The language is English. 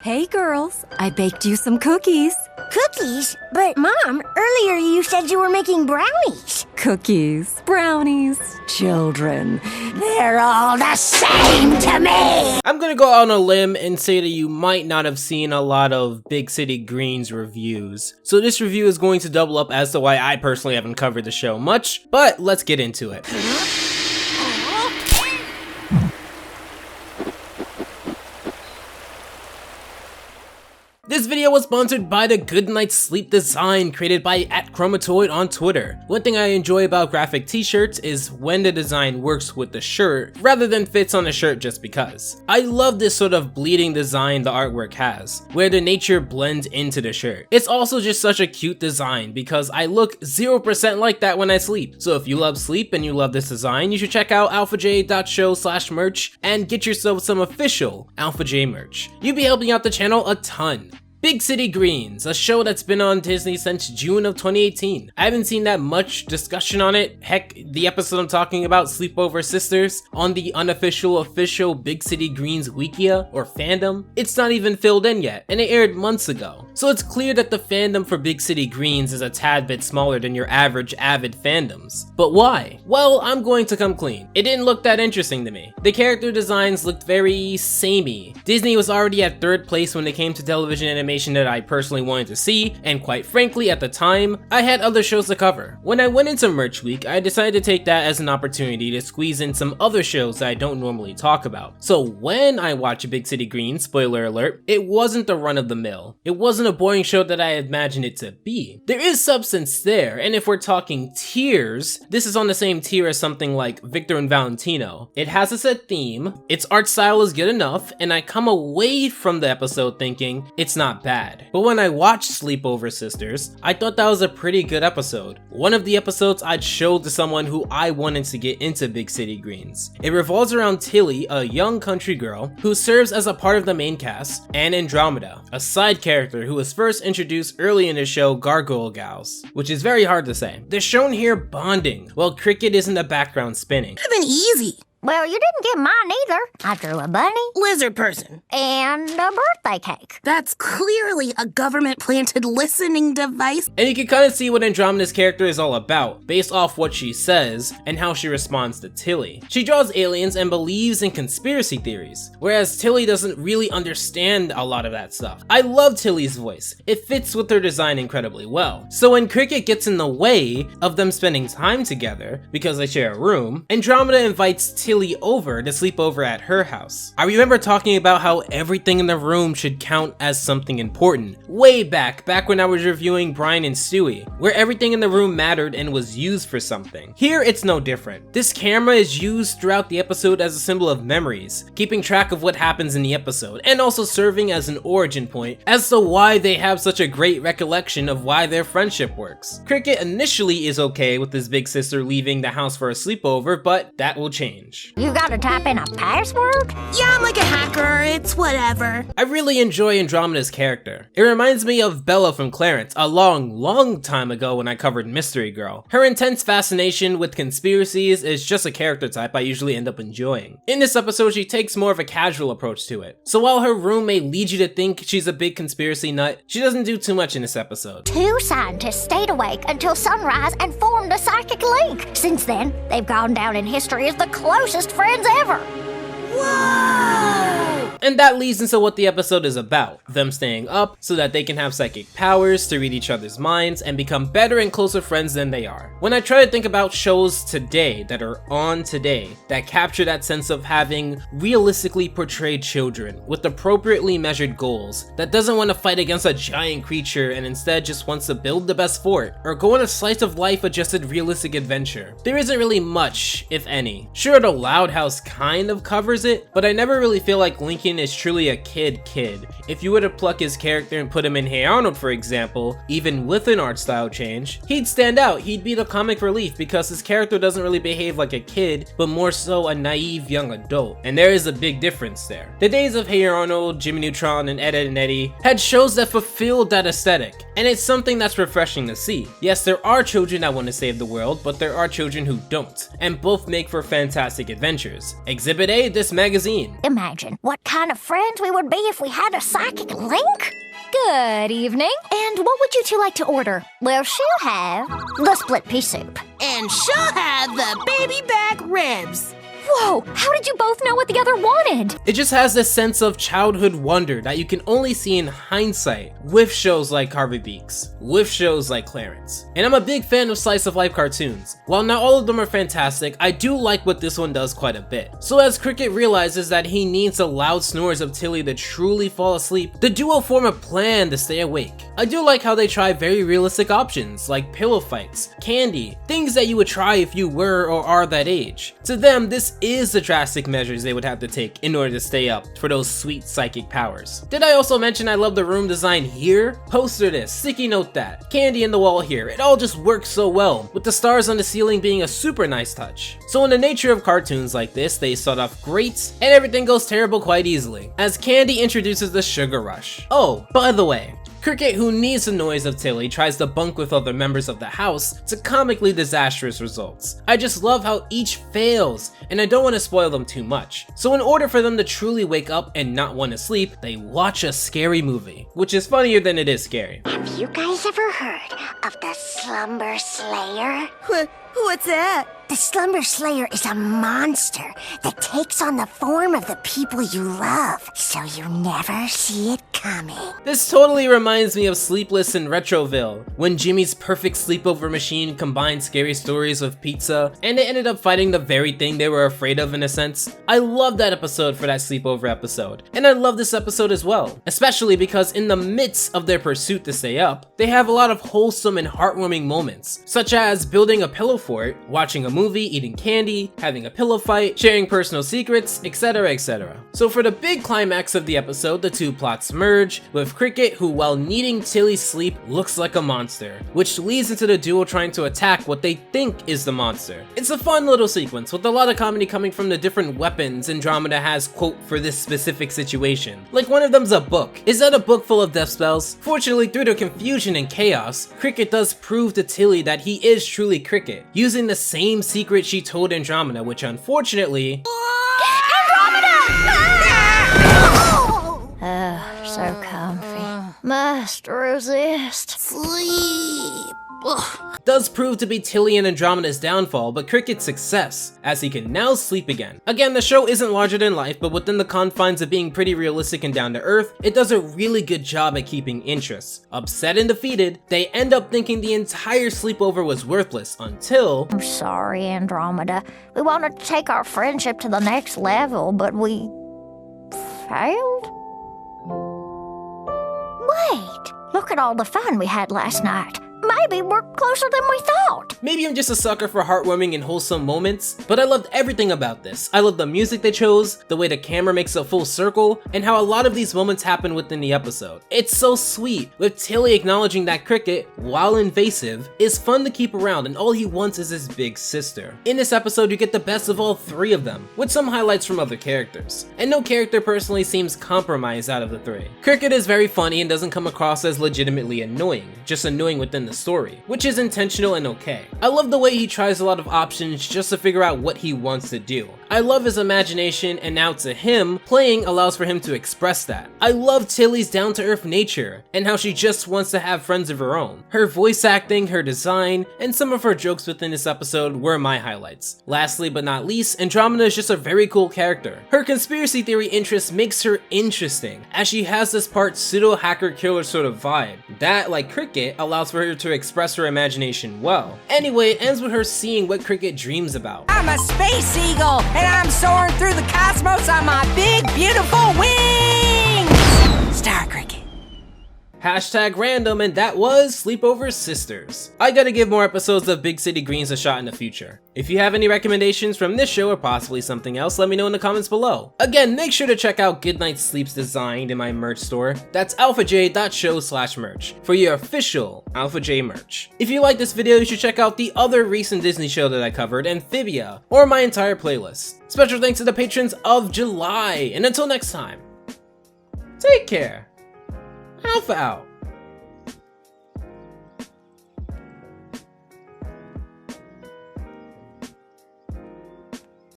Hey girls, I baked you some cookies. Cookies? But Mom, earlier you said you were making brownies. Cookies, brownies, children. They're all the same to me! I'm gonna go out on a limb and say that you might not have seen a lot of Big City Greens reviews. So this review is going to double up as to why I personally haven't covered the show much, but let's get into it. This video was sponsored by the Good Night Sleep design created by @Chromatoid on Twitter. One thing I enjoy about graphic t-shirts is when the design works with the shirt rather than fits on the shirt just because. I love this sort of bleeding design the artwork has, where the nature blends into the shirt. It's also just such a cute design because I look 0% like that when I sleep. So if you love sleep and you love this design, you should check out alphaj.show/merch and get yourself some official Alpha J merch. You'd be helping out the channel a ton. Big City Greens, a show that's been on Disney since June of 2018. I haven't seen that much discussion on it. Heck, the episode I'm talking about, Sleepover Sisters, on the official Big City Greens Wikia or fandom, it's not even filled in yet, and it aired months ago. So it's clear that the fandom for Big City Greens is a tad bit smaller than your average avid fandoms. But why? Well, I'm going to come clean. It didn't look that interesting to me. The character designs looked very samey. Disney was already at third place when it came to television animation that I personally wanted to see, and quite frankly at the time, I had other shows to cover. When I went into Merch Week, I decided to take that as an opportunity to squeeze in some other shows that I don't normally talk about. So when I watched Big City Greens, spoiler alert, it wasn't the run of the mill. It wasn't a boring show that I imagined it to be. There is substance there, and if we're talking tiers, this is on the same tier as something like Victor and Valentino. It has a set theme, its art style is good enough, and I come away from the episode thinking it's not bad. But when I watched Sleepover Sisters, I thought that was a pretty good episode. One of the episodes I'd showed to someone who I wanted to get into Big City Greens. It revolves around Tilly, a young country girl who serves as a part of the main cast, and Andromeda, a side character who was first introduced early in the show Gargoyle Gals, which is very hard to say. They're shown here bonding, while Cricket is in the background spinning. I've been easy. Well, you didn't get mine either. I drew a bunny, lizard person, and a birthday cake. That's clearly a government-planted listening device. And you can kind of see what Andromeda's character is all about, based off what she says and how she responds to Tilly. She draws aliens and believes in conspiracy theories, whereas Tilly doesn't really understand a lot of that stuff. I love Tilly's voice. It fits with her design incredibly well. So when Cricket gets in the way of them spending time together, because they share a room, Andromeda invites Tilly over to sleep over at her house. I remember talking about how everything in the room should count as something important, way back when I was reviewing Brian and Stewie, where everything in the room mattered and was used for something. Here it's no different. This camera is used throughout the episode as a symbol of memories, keeping track of what happens in the episode, and also serving as an origin point as to why they have such a great recollection of why their friendship works. Cricket initially is okay with his big sister leaving the house for a sleepover, but that will change. You gotta type in a password? Yeah, I'm like a hacker, it's whatever. I really enjoy Andromeda's character. It reminds me of Bella from Clarence a long time ago when I covered Mystery Girl. Her intense fascination with conspiracies is just a character type I usually end up enjoying. In this episode, she takes more of a casual approach to it. So while her room may lead you to think she's a big conspiracy nut, she doesn't do too much in this episode. 2 scientists stayed awake until sunrise and formed a psychic link. Since then, they've gone down in history as the closest friends ever. Whoa! And that leads into what the episode is about, them staying up so that they can have psychic powers to read each other's minds and become better and closer friends than they are. When I try to think about shows today that are on today that capture that sense of having realistically portrayed children with appropriately measured goals, that doesn't want to fight against a giant creature and instead just wants to build the best fort or go on a slice of life adjusted realistic adventure, there isn't really much, if any. Sure, the Loud House kind of covers it, but I never really feel like Lincoln is truly a kid. If you were to pluck his character and put him in Hey Arnold, for example, even with an art style change, he'd stand out. He'd be the comic relief because his character doesn't really behave like a kid, but more so a naive young adult. And there is a big difference there. The days of Hey Arnold, Jimmy Neutron, and Ed, Edd n Eddy had shows that fulfilled that aesthetic, and it's something that's refreshing to see. Yes, there are children that want to save the world, but there are children who don't, and both make for fantastic adventures. Exhibit A, this magazine. Imagine what kind of friends we would be if we had a psychic link. Good evening. And what would you two like to order? Well, she'll have the split pea soup. And she'll have the baby back ribs. Whoa, how did you both know what the other wanted? It just has this sense of childhood wonder that you can only see in hindsight with shows like Harvey Beaks, with shows like Clarence. And I'm a big fan of slice of life cartoons. While not all of them are fantastic, I do like what this one does quite a bit. So as Cricket realizes that he needs the loud snores of Tilly to truly fall asleep, the duo form a plan to stay awake. I do like how they try very realistic options like pillow fights, candy, things that you would try if you were or are that age. To them, this is the drastic measures they would have to take in order to stay up for those sweet psychic powers. Did I also mention I love the room design here? Poster this, sticky note that, candy in the wall here, it all just works so well, with the stars on the ceiling being a super nice touch. So in the nature of cartoons like this, they start off great, and everything goes terrible quite easily, as Candy introduces the sugar rush. Oh, by the way, Cricket, who needs the noise of Tilly, tries to bunk with other members of the house to comically disastrous results. I just love how each fails, and I don't want to spoil them too much. So in order for them to truly wake up and not want to sleep, they watch a scary movie, which is funnier than it is scary. Have you guys ever heard of the Slumber Slayer? What's that? The Slumber Slayer is a monster that takes on the form of the people you love, so you never see it coming. This totally reminds me of Sleepless in Retroville, when Jimmy's perfect sleepover machine combined scary stories with pizza, and they ended up fighting the very thing they were afraid of in a sense. I love that episode for that sleepover episode, and I love this episode as well, especially because in the midst of their pursuit to stay up, they have a lot of wholesome and heartwarming moments, such as building a pillow fort, watching a movie, eating candy, having a pillow fight, sharing personal secrets, etc, etc. So for the big climax of the episode, the two plots merge, with Cricket, who while needing Tilly's sleep looks like a monster, which leads into the duo trying to attack what they think is the monster. It's a fun little sequence with a lot of comedy coming from the different weapons Andromeda has, quote, for this specific situation. Like one of them's a book. Is that a book full of death spells? Fortunately, through the confusion and chaos, Cricket does prove to Tilly that he is truly Cricket, using the same secret she told Andromeda, which unfortunately... So comfy. Must resist. Sleep. does prove to be Tilly and Andromeda's downfall, but Cricket's success, as he can now sleep again. Again, the show isn't larger than life, but within the confines of being pretty realistic and down to earth, it does a really good job at keeping interest. Upset and defeated, they end up thinking the entire sleepover was worthless until... I'm sorry, Andromeda. We wanted to take our friendship to the next level, but we... failed? Wait, look at all the fun we had last night. Maybe we're closer than we thought. Maybe I'm just a sucker for heartwarming and wholesome moments, but I loved everything about this. I love the music they chose, the way the camera makes a full circle, and how a lot of these moments happen within the episode. It's so sweet, with Tilly acknowledging that Cricket, while invasive, is fun to keep around and all he wants is his big sister. In this episode, you get the best of all three of them, with some highlights from other characters. And no character personally seems compromised out of the three. Cricket is very funny and doesn't come across as legitimately annoying, just annoying within the story, which is intentional and okay. I love the way he tries a lot of options just to figure out what he wants to do. I love his imagination, and now to him, playing allows for him to express that. I love Tilly's down-to-earth nature, and how she just wants to have friends of her own. Her voice acting, her design, and some of her jokes within this episode were my highlights. Lastly but not least, Andromeda is just a very cool character. Her conspiracy theory interest makes her interesting, as she has this part pseudo-hacker killer sort of vibe. That, like Cricket, allows for her to express her imagination well. Anyway, it ends with her seeing what Cricket dreams about. I'm a space eagle, and I'm soaring through the cosmos on my big, beautiful wings! Star Cricket. Hashtag random, and that was Sleepover Sisters. I gotta give more episodes of Big City Greens a shot in the future. If you have any recommendations from this show or possibly something else, let me know in the comments below. Again, make sure to check out Goodnight Sleep's design in my merch store. That's alphaj.show/merch for your official Alpha J merch. If you like this video, you should check out the other recent Disney show that I covered, Amphibia, or my entire playlist. Special thanks to the patrons of July, and until next time, take care. Alpha out.